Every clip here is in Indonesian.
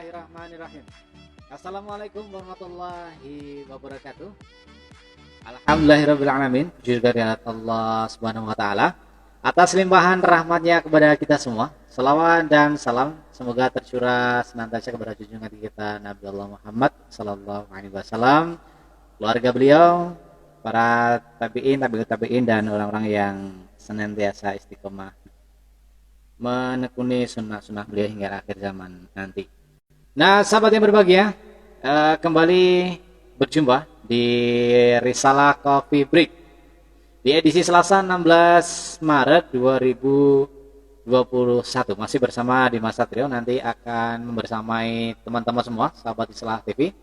Bismillahirrahmanirrahim. Assalamualaikum warahmatullahi wabarakatuh. Alhamdulillahirrahmanirrahim. Puji kehadirat Allah Subhanahu wa taala atas limpahan rahmatnya kepada kita semua. Salawat dan salam semoga tercurah senantiasa kepada junjungan kita Nabi Allah Muhammad sallallahu alaihi wasallam, keluarga beliau, para tabi'in, tabi'ut tabi'in dan orang-orang yang senantiasa istiqomah menekuni sunnah-sunnah beliau hingga akhir zaman nanti. Nah, sahabat yang berbahagia, kembali berjumpa di Risalah Coffee Break di edisi Selasa 16 Maret 2021. Masih bersama Dimas Satrio, nanti akan membersamai teman-teman semua sahabat Risalah TV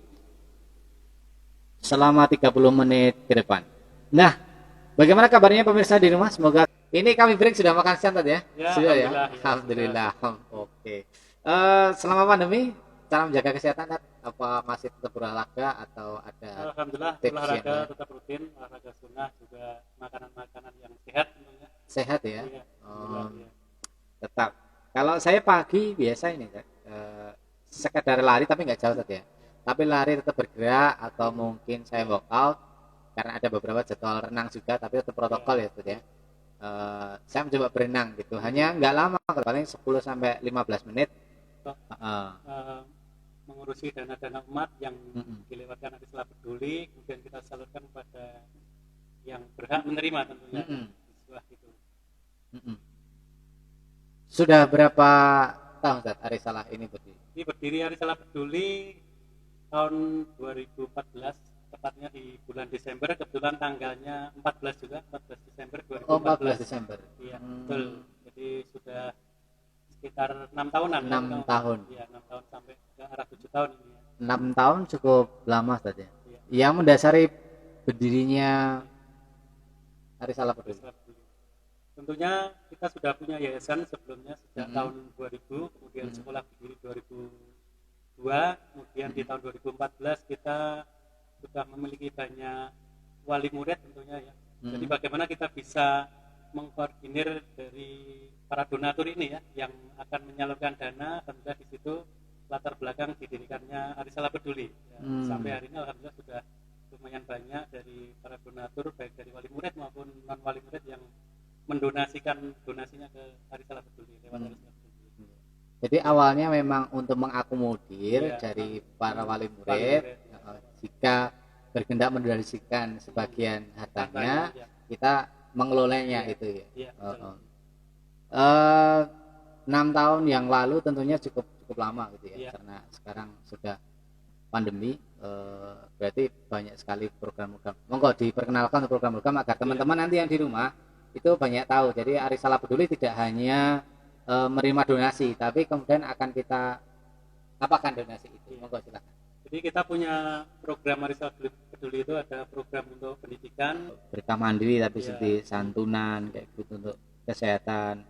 selama 30 menit ke depan. Nah, bagaimana kabarnya pemirsa di rumah? Semoga ini kami break sudah makan siang tadi ya? Sudah ya? Alhamdulillah. Oke. Selama pandemi, cara menjaga kesehatan apa masih tetap berolahraga atau ada? Alhamdulillah olahraga tetap rutin, olahraga sunnah, juga makanan-makanan yang sehat tentunya. Sehat ya? Iya, iya. Tetap. Kalau saya pagi biasa ini sekedar lari tapi nggak jauh tadi ya. Tapi lari tetap bergerak atau mungkin saya workout karena ada beberapa jadwal renang juga tapi tetap protokol ya ya. Saya mencoba berenang gitu. Hanya nggak lama, paling 10 sampai 15 menit. Mengurusi dana-dana umat yang dilewatkan Risalah Peduli, kemudian kita salurkan kepada yang berhak menerima tentunya. Itu. Sudah berapa tahun Ustaz Risalah ini berdiri? Ini berdiri Risalah Peduli tahun 2014, tepatnya di bulan Desember, kebetulan tanggalnya 14 juga, 14 Desember 2014. Oh, 14 Desember. Iya, betul. Jadi sudah sekitar 6 tahunan. 6 tahun. Iya, 6 tahun sampai ke arah 7 tahun ini ya. 6 tahun cukup lama saja. Iya. Yang mendasari berdirinya Risalah Peduli. Tentunya kita sudah punya yayasan sebelumnya sejak tahun 2000, kemudian sekolah berdiri 2002, kemudian di tahun 2014 kita sudah memiliki banyak wali murid tentunya ya. Jadi bagaimana kita bisa mengkoordinir dari para donatur ini ya, yang akan menyalurkan dana, tentunya di situ latar belakang didirikannya Risalah Peduli. Ya, sampai hari ini alhamdulillah sudah lumayan banyak dari para donatur, baik dari wali murid maupun non wali murid yang mendonasikan donasinya ke Risalah Peduli lewat Risalah Peduli. Jadi awalnya memang untuk mengakomodir dari para wali murid. Jika berkehendak mendonasikan sebagian hartanya, kita mengelolanya itu ya. 6 tahun yang lalu tentunya cukup lama gitu ya, karena sekarang sudah pandemi, berarti banyak sekali program-program. Monggo diperkenalkan program-program agar teman-teman nanti yang di rumah itu banyak tahu. Jadi Risalah Peduli tidak hanya menerima donasi, tapi kemudian akan kita apakan donasi itu. Monggo silakan. Jadi kita punya program Risalah Peduli itu ada program untuk pendidikan, berkah mandiri tapi seperti santunan kayak gitu, untuk kesehatan.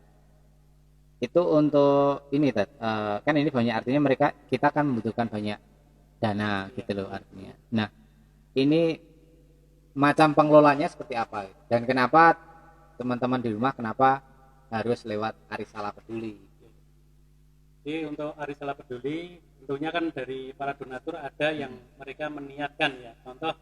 Itu untuk ini kan ini banyak, artinya kita kan membutuhkan banyak dana gitu loh artinya. Nah, ini macam pengelolanya seperti apa dan kenapa teman-teman di rumah kenapa harus lewat Risalah Peduli? Jadi untuk Risalah Peduli tentunya kan dari para donatur ada yang mereka meniatkan ya. Contoh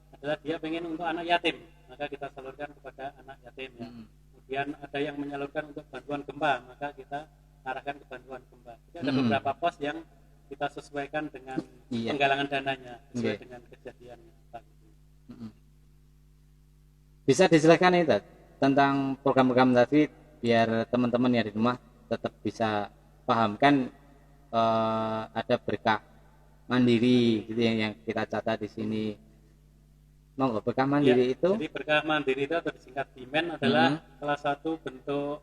adalah dia pengen untuk anak yatim, maka kita salurkan kepada anak yatim ya. Kemudian ada yang menyalurkan untuk bantuan gempa, maka kita arahkan ke bantuan gempa. Jadi ada beberapa pos yang kita sesuaikan dengan penggalangan dananya sesuai dengan kejadiannya. Bisa dijelaskan itu tentang program-program tadi biar teman-teman yang di rumah tetap bisa paham kan. Ada berkah mandiri gitu yang kita catat di sini. Monggo, berkah mandiri itu. Jadi berkah mandiri itu atau disingkat BIMEN adalah salah satu bentuk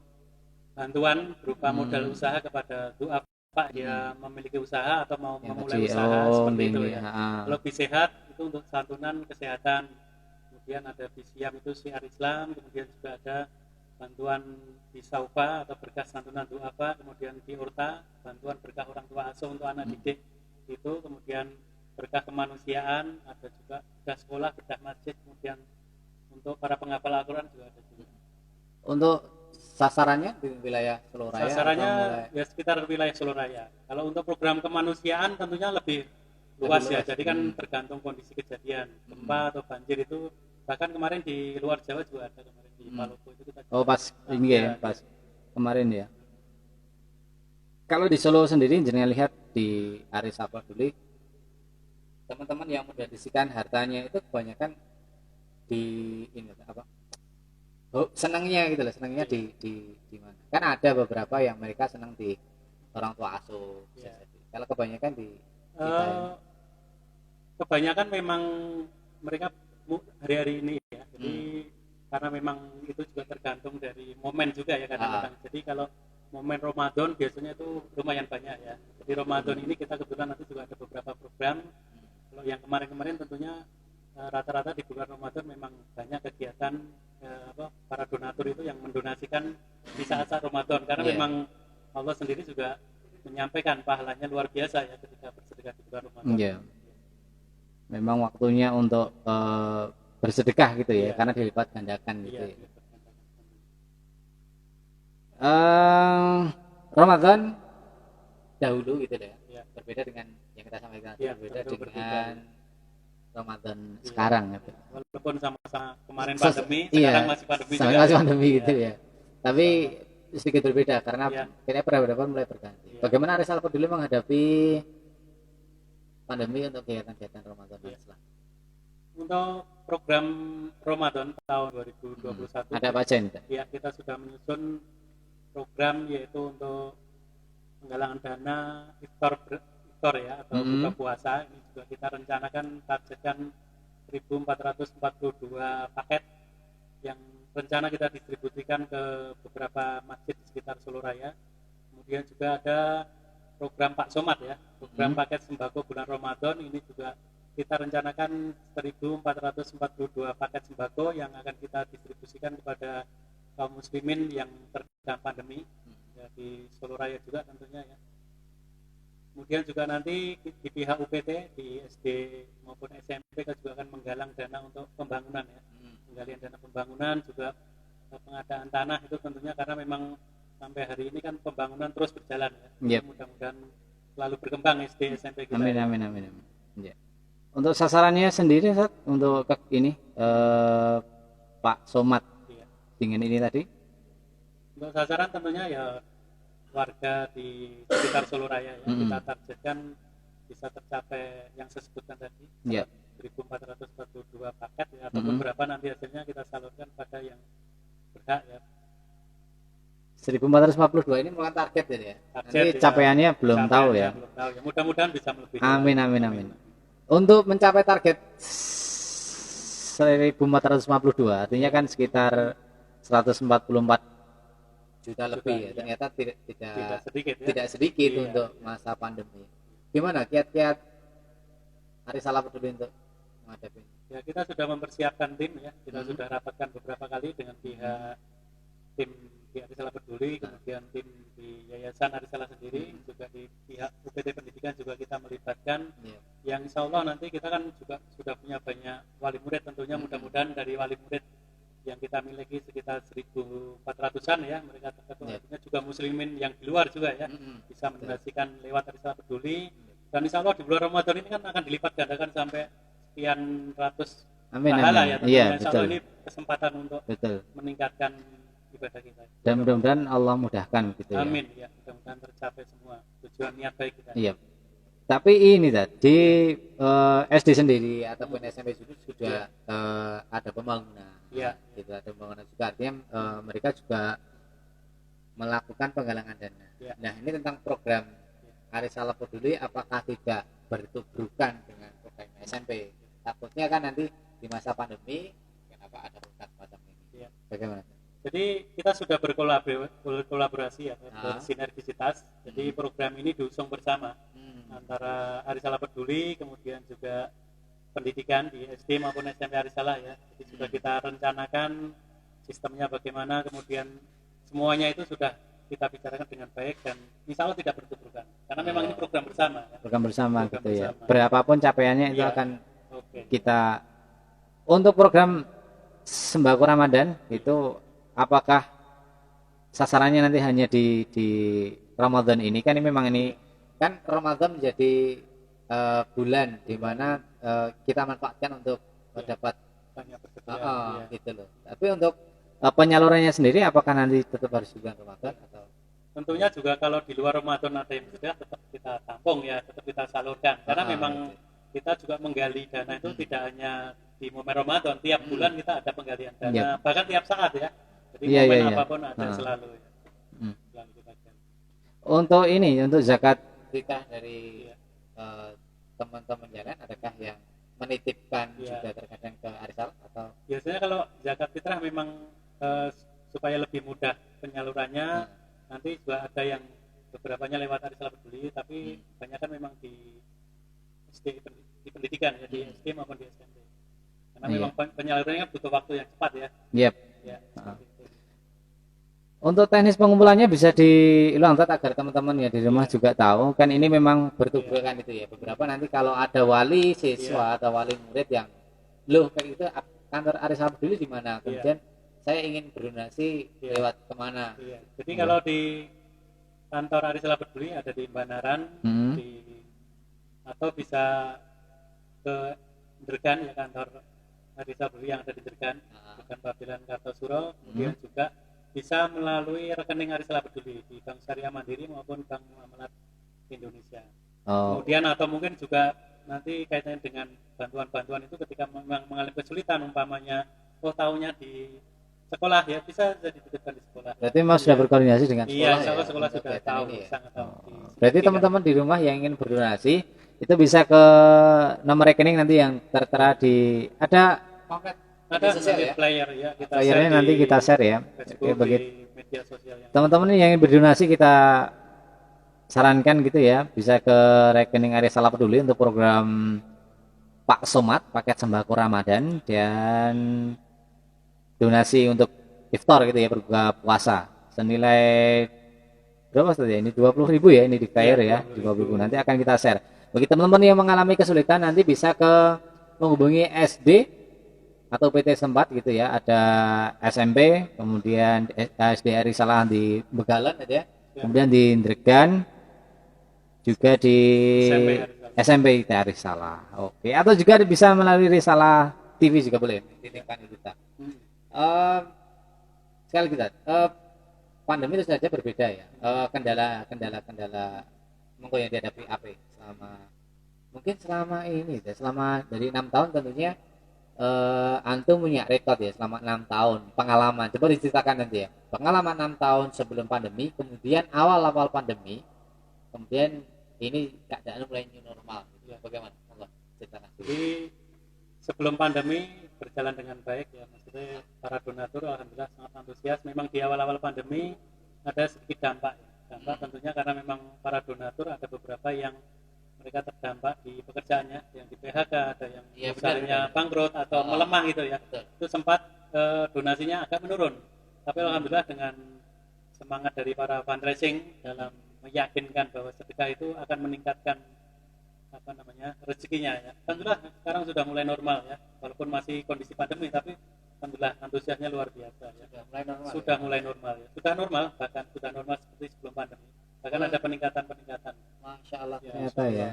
bantuan berupa modal usaha kepada duafa dia memiliki usaha atau mau memulai usaha seperti itu ya. Lebih sehat itu untuk santunan kesehatan. Kemudian ada Bisiam itu syiar Islam, kemudian juga ada bantuan di Saufa atau berkah santunan duafa, kemudian di Urta bantuan berkah orang tua asuh untuk anak didik itu, kemudian berkah kemanusiaan, ada juga berkah sekolah, berkah masjid, kemudian untuk para penghafal Al-Quran juga ada juga. Untuk sasarannya di wilayah Solo Raya Sasarannya atau mulai ya sekitar wilayah Solo Raya. Kalau untuk program kemanusiaan tentunya lebih luas ya. Jadi kan tergantung kondisi kejadian gempa atau banjir itu. Bahkan kemarin di luar Jawa juga ada kemarin di Maluku itu kita. oh pas ini ya, pas kemarin ya. Kalau di Solo sendiri jenengan lihat di Aris Apa dulu, teman-teman yang mendedikasikan hartanya itu kebanyakan di ini apa? Oh, senangnya gitu loh, senangnya di mana? Kan ada beberapa yang mereka senang di orang tua asuh. Ya. Kalau kebanyakan di kita ini. Kebanyakan memang mereka hari-hari ini ya. Jadi karena memang itu juga tergantung dari momen juga ya kadang-kadang. Jadi kalau momen Ramadan biasanya itu lumayan banyak ya. Jadi Ramadan ini kita kebetulan nanti juga ada beberapa program. Kalau yang kemarin-kemarin tentunya rata-rata di bulan Ramadan memang banyak kegiatan para donatur itu yang mendonasikan di saat-saat Ramadan karena memang Allah sendiri juga menyampaikan pahalanya luar biasa ya ketika bersedekah di bulan Ramadan. Memang waktunya untuk bersedekah gitu ya, karena dilipat gandakan gitu. Ramadan dahulu gitu ya, berbeda dengan yang kita sampaikan, berbeda dengan Ramadan sekarang gitu. Walaupun sama-sama kemarin pandemi, sekarang masih pandemi juga. Masih pandemi gitu ya. Tapi sedikit berbeda karena kayaknya peradaban mulai berganti. Bagaimana Aris Alfa dulu menghadapi pandemi untuk kegiatan-kegiatan Ramadan Islam? Untuk program Ramadan tahun 2021 ada apa aja nih? Ya, kita sudah menyusun program yaitu untuk penggalangan dana iftar ya atau buka puasa. Ini juga kita rencanakan targetkan 1.442 paket yang rencana kita distribusikan ke beberapa masjid di sekitar Solo Raya. Kemudian juga ada program Pak Somad ya, program paket sembako bulan Ramadan. Ini juga kita rencanakan 1.442 paket sembako yang akan kita distribusikan kepada kaum muslimin yang terdampak pandemi ya, di Solo Raya juga tentunya ya. Kemudian juga nanti di pihak UPT di SD maupun SMP kita juga akan menggalang dana untuk pembangunan ya, penggalian dana pembangunan juga pengadaan tanah itu tentunya karena memang sampai hari ini kan pembangunan terus berjalan ya. Mudah-mudahan selalu berkembang SD SMP kita. Amin amin amin amin. Ya. Untuk sasarannya sendiri Sat, untuk ini Pak Somad dengan ini tadi? Untuk sasaran tentunya ya warga di sekitar Solo Raya ya. Kita targetkan bisa tercapai yang saya sebutkan tadi. 1.442 paket ya, atau beberapa nanti hasilnya kita salurkan pada yang berhak ya. 1.442 ini merupakan target ya. Target, nanti capaiannya belum tahu ya. Belum tahu ya. Mudah-mudahan bisa melebihi. Amin amin amin. Untuk mencapai target 1.452 artinya kan sekitar 144 juta lebih ya. Ternyata tidak sedikit untuk masa pandemi. Gimana kiat-kiat Aris Alfa dulu untuk menghadapi? Ya, kita sudah mempersiapkan tim ya. Kita sudah rapatkan beberapa kali dengan pihak tim di Aris Alfa Peduli, kemudian tim di Yayasan Aris Alfa sendiri, juga di pihak UPT Pendidikan juga kita melibatkan. Yang insya Allah nanti kita kan juga sudah punya banyak wali murid tentunya, mudah-mudahan dari wali murid yang kita miliki sekitar 1.400-an ya, mereka artinya juga muslimin yang di luar juga ya, bisa mendonasikan lewat Aris Alfa Peduli. Dan insya Allah di bulan Ramadan ini kan akan dilipat gandakan sampai sekian ratus pahala ya. Insya Allah ini kesempatan untuk meningkatkan ibadah kita. Dan mudah-mudahan Allah mudahkan gitu ya. Amin ya, mudah-mudahan tercapai semua tujuan niat baik kita. Iya. Tapi ini tadi SD sendiri ataupun SMP sudah ada pembangunan. Iya. Gitu, ada pembangunan juga artinya mereka juga melakukan penggalangan dana. Ya. Nah, ini tentang program Aris Alfa Peduli apakah tidak bertubrukan dengan program SMP? Takutnya kan nanti di masa pandemi kenapa ada program macam ini? Ya. Bagaimana? Jadi kita sudah berkolaborasi ya, bersinergisitas. Jadi program ini diusung bersama antara Aris Alfa Peduli, kemudian juga pendidikan di SD maupun SMP Aris Alfa ya. Jadi sudah kita rencanakan sistemnya bagaimana, kemudian semuanya itu sudah kita bicarakan dengan baik dan insya Allah tidak bertubrukan. Karena memang ini program bersama. Ya. Program bersama gitu ya. Berapapun capaiannya itu akan kita. Untuk program sembako Ramadan itu apakah sasarannya nanti hanya di Ramadan ini kan, ini memang ini kan Ramadan menjadi bulan di mana kita manfaatkan untuk dapat banyak bersedekah. gitu loh. Tapi untuk penyalurannya sendiri apakah nanti tetap harus di bulan Ramadan atau Tentunya juga kalau di luar Ramadan ada yang bersedekah tetap kita tampung ya, tetap kita salurkan karena memang kita juga menggali dana itu tidak hanya di momen Ramadan, tiap bulan kita ada penggalian dana, bahkan tiap saat ya. Jadi momen apapun ada selalu ya. Selalu kita gali. Untuk ini, untuk zakat fitrah dari teman-teman jalan, adakah yang menitipkan juga terkadang ke Arisal atau biasanya kalau zakat fitrah memang supaya lebih mudah penyalurannya, nanti juga ada yang beberapanya lewat Arisal Peduli, tapi banyak kan memang di SD, di pendidikan ya, di SD maupun di SMP, karena memang penyalurannya butuh waktu yang cepat ya. Ya, itu. Untuk teknis pengumpulannya bisa diulang agar teman-teman ya di rumah juga tahu kan, ini memang bertugas kan itu ya. Beberapa nanti kalau ada wali siswa atau wali murid yang loh kayak gitu, kantor Arisal Peduli di mana, kemudian saya ingin berdonasi lewat kemana. Jadi kalau di kantor Arisal Peduli ada di Banaran, atau bisa ke Dergan ya, kantor Arisal Peduli yang ada di Dergan, Dergan Pabilan Kartosuro. Kemudian juga bisa melalui rekening Arisal Peduli di Bank Syariah Mandiri maupun Bank Muamalat Indonesia. Kemudian atau mungkin juga nanti kaitannya dengan bantuan-bantuan itu ketika memang mengalami kesulitan, umpamanya tahunya di sekolah ya, bisa jadi dititipkan di sekolah. Berarti Mas sudah berkoordinasi dengan sekolah. Iya, sekolah sudah tahu, sangat tahu. Berarti teman-teman di rumah yang ingin berdonasi itu bisa ke nomor rekening nanti yang tertera di ada player ya, kita playernya nanti kita share ya. Oke, bagi media sosial teman-teman yang ingin berdonasi kita sarankan gitu ya, bisa ke rekening Arisal Peduli untuk program Pak Somat, paket sembako Ramadan, dan donasi untuk iftar gitu ya, berbuka puasa senilai berapa tadi ya, ini 20.000 ya, ini di player ya, 20.000 nanti akan kita share. Bagi teman-teman yang mengalami kesulitan nanti bisa ke menghubungi SD atau PT Sempat gitu ya, ada SMP, kemudian SD Arisalah di Begalan ada, kemudian di Ndregan juga di SMP Arisalah. Oke, atau juga bisa melalui Risalah TV juga boleh titipkan kita. Sekali kita pandemi itu saja berbeda ya, kendala mungkin yang dihadapi AP selama ini ya, selama dari 6 tahun tentunya antum punya rekod ya selama 6 tahun pengalaman. Coba diceritakan nanti ya, pengalaman 6 tahun sebelum pandemi, kemudian awal pandemi, kemudian ini keadaan mulai new normal ya, bagaimana? Allah ceritakan. Jadi sebelum pandemi berjalan dengan baik ya, maksudnya para donatur alhamdulillah sangat antusias. Memang di awal-awal pandemi ada sedikit dampak ya. Dampak tentunya karena memang para donatur ada beberapa yang mereka terdampak di pekerjaannya, yang di PHK, ada yang usahanya bangkrut atau melemah gitu ya. Itu sempat donasinya agak menurun. Tapi alhamdulillah dengan semangat dari para fundraising dalam meyakinkan bahwa sedekah itu akan meningkatkan rezekinya ya. Alhamdulillah sekarang sudah mulai normal ya, walaupun masih kondisi pandemi, tapi alhamdulillah antusiasnya luar biasa ya. Sudah mulai normal ya. Sudah normal, bahkan sudah normal seperti sebelum pandemi. Bahkan ada peningkatan. Masya Allah ya, ternyata ya.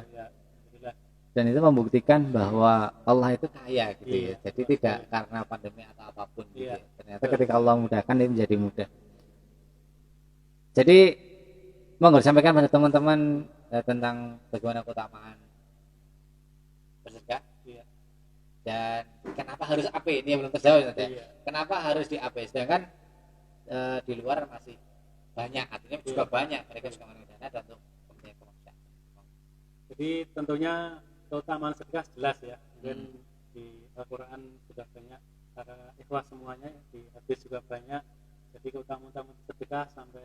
Dan itu membuktikan bahwa Allah itu kaya gitu ya. Jadi tidak karena pandemi atau apapun gitu ya. Ternyata ketika Allah mudahkan itu menjadi mudah. Jadi monggo sampaikan pada teman-teman tentang bagaimana keutamaan bersedekah dan kenapa harus AP, ini yang belum terjawab ya. Kenapa harus di AP sedangkan di luar masih banyak, artinya juga banyak mereka juga menerima dana dan untuk kepentingan kemanusiaan. Jadi tentunya keutamaan sedekah jelas ya, dan di Al-Quran sudah banyak, karena ikhlas semuanya, di hadis juga banyak. Jadi keutamaan sedekah sampai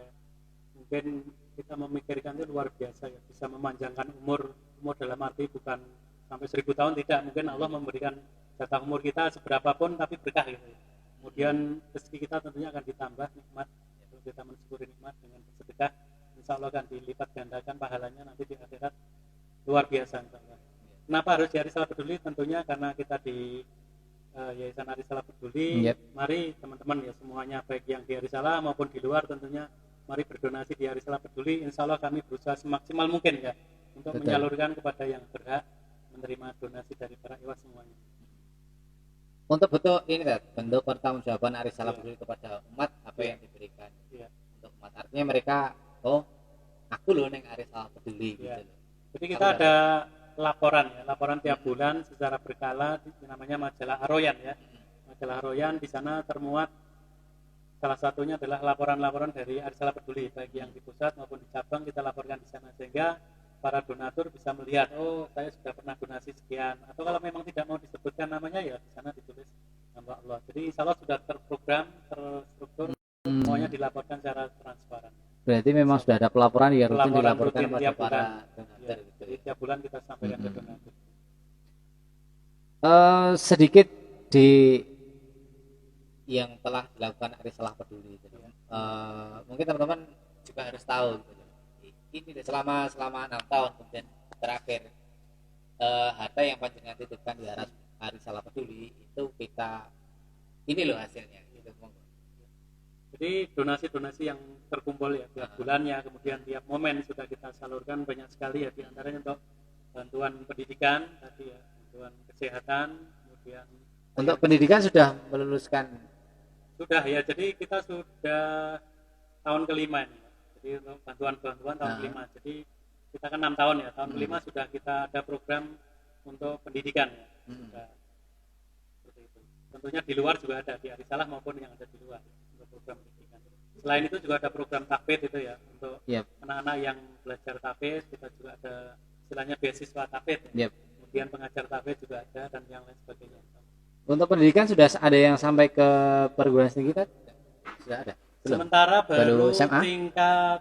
mungkin kita memikirkan itu luar biasa ya, bisa memanjangkan umur dalam arti bukan sampai 1000 tahun, tidak, mungkin Allah memberikan jatah umur kita seberapapun tapi berkah gitu ya. Kemudian rezeki kita tentunya akan ditambah nikmat, kalau kita mensyukuri nikmat dengan bersedekah, insya Allah akan dilipat gandakan pahalanya nanti di akhirat luar biasa. Kenapa harus di Arisal Peduli? Tentunya karena kita Yayasan Arisala Peduli. Yep. Mari teman-teman ya semuanya, baik yang di Arisala maupun di luar tentunya, mari berdonasi di Arisala Peduli. Insya Allah kami berusaha semaksimal mungkin ya untuk Betul. menyalurkan kepada yang berhak menerima donasi dari para ikhwas semuanya. Untuk bentuk pertanggungjawaban Arisala Iya. Peduli kepada umat apa Iya. yang diberikan Iya. untuk umat, artinya mereka aku loh neng Arisala Peduli Iya. gitu loh. Jadi kita ada laporan tiap bulan secara berkala, namanya majalah Aroyan ya. Majalah Aroyan, di sana termuat salah satunya adalah laporan-laporan dari Arisala Peduli, baik yang di pusat maupun di cabang kita laporkan di sana, sehingga para donatur bisa melihat, oh saya sudah pernah donasi sekian, atau kalau memang tidak mau disebutkan namanya ya di sana ditulis nama Allah. Jadi insya Allah sudah terprogram, terstruktur, semuanya dilaporkan secara transparan. Berarti memang sudah ada pelaporan ya, rutin Pelaporan dilaporkan rutin kepada tiap para bulan. donatur Ya, gitu jadi ya. tiap bulan kita sampaikan ke donatur. Sedikit di yang telah dilakukan Arisala Peduli gitu. Mungkin teman-teman juga harus tahu gitu. Ini selama 6 tahun kemudian terakhir harta yang panjenengan titipkan di Arisala Peduli itu kita ini loh hasilnya gitu. Jadi donasi-donasi yang terkumpul ya tiap bulannya, kemudian tiap momen sudah kita salurkan banyak sekali ya, diantaranya untuk bantuan pendidikan tadi ya, bantuan kesehatan, kemudian Untuk pendidikan sudah meluluskan sudah ya, jadi kita sudah tahun kelima ini ya. Jadi untuk bantuan-bantuan tahun kelima, jadi kita kan 6 tahun ya, tahun kelima sudah kita ada program untuk pendidikan ya. Sudah, seperti itu. Tentunya di luar juga ada, di Arisalah maupun yang ada di luar untuk program pendidikan. Selain itu juga ada program tahfidz itu ya, untuk anak-anak yang belajar tahfidz, kita juga ada istilahnya beasiswa tahfidz ya. Kemudian pengajar tahfidz juga ada dan yang lain sebagainya. Untuk pendidikan sudah ada yang sampai ke perguruan tinggi kan? Sudah ada. Belum? Sementara baru SMA? tingkat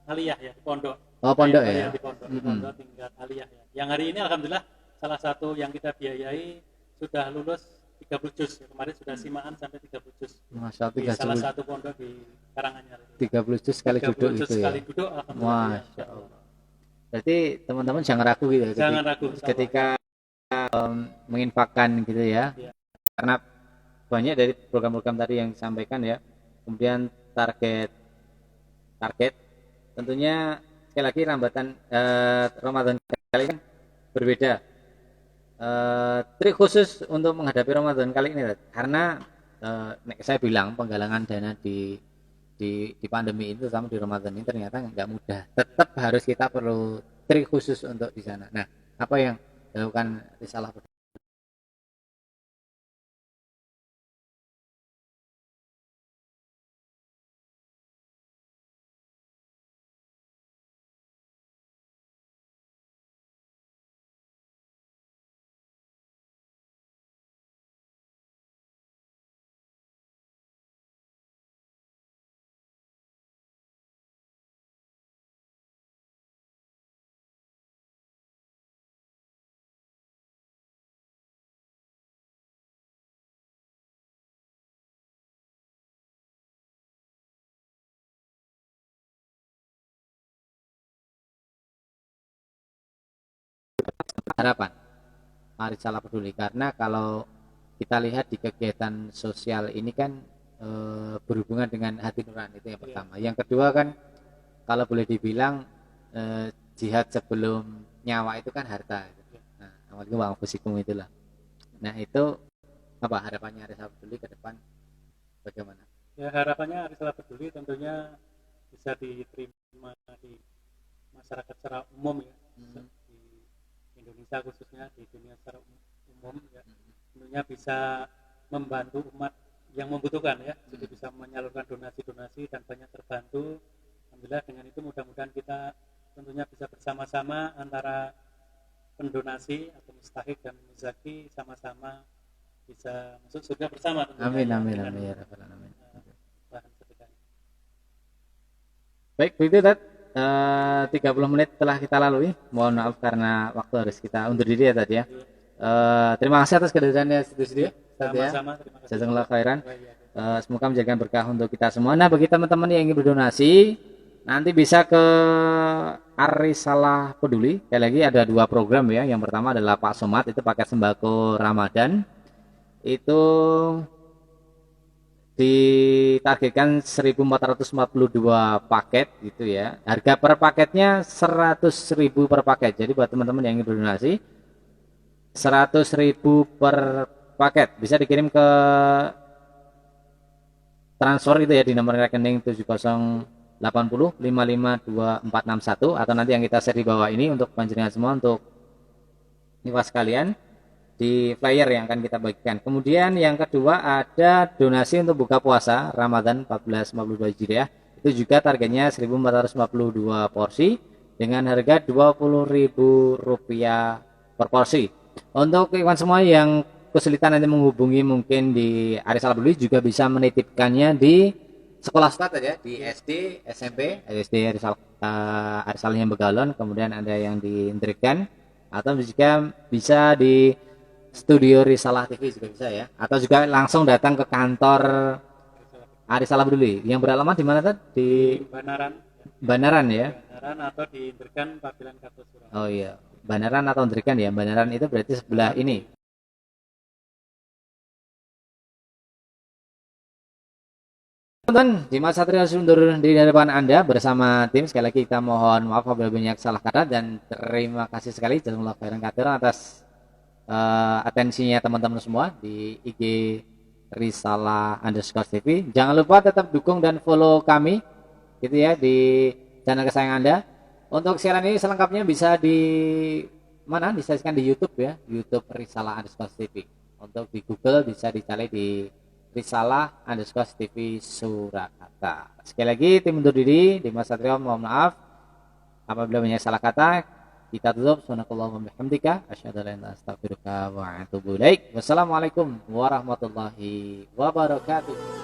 aliyah ya, di pondok. Oh, pondok ya. Di pondok tingkat aliyah ya. Yang hari ini alhamdulillah salah satu yang kita biayai sudah lulus 30 juz ya. Kemarin sudah simaan sampai 30 juz. Masya Di salah satu pondok di Karanganyar. 30 juz sekali duduk itu ya. Sekali duduk alhamdulillah. Masya Allah. Berarti teman-teman jangan ragu gitu ya. Jangan ragu ketika menginfakkan gitu ya. Karena banyak dari program-program tadi yang disampaikan ya. Kemudian target tentunya sekali lagi Ramadan kali ini berbeda. Trik khusus untuk menghadapi Ramadan kali ini karena saya bilang penggalangan dana di pandemi itu sama di Ramadan ini ternyata nggak mudah. Tetap harus kita perlu trik khusus untuk di sana. Nah, apa yang dilakukan Risalah Peduli? Harapan Arisala Peduli, karena kalau kita lihat di kegiatan sosial ini kan berhubungan dengan hati nurani, itu yang pertama. Yang kedua kan kalau boleh dibilang jihad sebelum nyawa itu kan harta. Nah, awalnya wa'ang fusikum itulah. Nah, itu apa harapannya Arisala Peduli ke depan bagaimana? Ya, harapannya Arisala Peduli tentunya bisa diterima di masyarakat secara umum ya. Indonesia khususnya, di dunia secara umum ya, tentunya bisa membantu umat yang membutuhkan ya, jadi bisa menyalurkan donasi-donasi dan banyak terbantu. Alhamdulillah dengan itu mudah-mudahan kita tentunya bisa bersama-sama antara pendonasi atau mustahik dan muzaki sama-sama bisa masuk surga bersama tentunya. Amin amin amin ya rabbal alamin. Baik, begitu Tat. 30 menit telah kita lalui. Mohon maaf karena waktu harus kita undur diri ya tadi ya. Terima kasih atas kehadirannya studio. Sama-sama, terima kasih. Jazakallah khairan. Semoga menjadikan berkah untuk kita semua. Nah, bagi teman-teman yang ingin berdonasi, nanti bisa ke Arisala Peduli. Sekali lagi ada 2 program ya. Yang pertama adalah Pak Somad, itu paket sembako Ramadan. itu ditargetkan 1442 paket gitu ya. Harga per paketnya 100.000 per paket. Jadi buat teman-teman yang ingin berdonasi 100.000 per paket bisa dikirim ke transfer itu ya di nomor rekening 7080552461 atau nanti yang kita share di bawah ini untuk panjenengan semua untuk niwas kalian di flyer yang akan kita bagikan. Kemudian yang kedua ada donasi untuk buka puasa Ramadan 1442 Hijriah. Itu juga targetnya 1452 porsi dengan harga Rp20.000 per porsi. Untuk kawan semua yang kesulitan nanti menghubungi mungkin di Aris Al-Beli juga bisa menitipkannya di sekolah Ustadz ya, di SD, SMP, SD Arisalnya Begalon, kemudian ada yang di Indrikan atau juga bisa di Studio Risalah TV juga bisa ya, atau juga langsung datang ke kantor Arisalah Peduli yang beralamat di mana tadi? Di Banaran. Banaran ya. Banaran atau di Indrikan Pabilan Kartosura. Oh iya, Banaran atau Indrikan ya. Banaran itu berarti sebelah ini. Teman-teman, Dimas Satrio undur diri dari depan Anda bersama tim. Sekali lagi kita mohon maaf apabila banyak salah kata dan terima kasih sekali jazakumullah khairan katsiran atas atensinya teman-teman semua di IG Risalah_TV. Jangan lupa tetap dukung dan follow kami gitu ya di channel kesayangan Anda. Untuk siaran ini selengkapnya bisa di mana? Disajikan di YouTube ya, YouTube Risalah_TV. Untuk di Google bisa dicari di Risalah_TV Surakarta. Sekali lagi tim undur diri di Mas Satrio, mohon maaf apabila banyak salah kata. Kita tutup. Subhanakallahumma bihamdika asyhadu an la ilaha illa anta astaghfiruka wa atubu ilaik. Wassalamualaikum warahmatullahi wabarakatuh.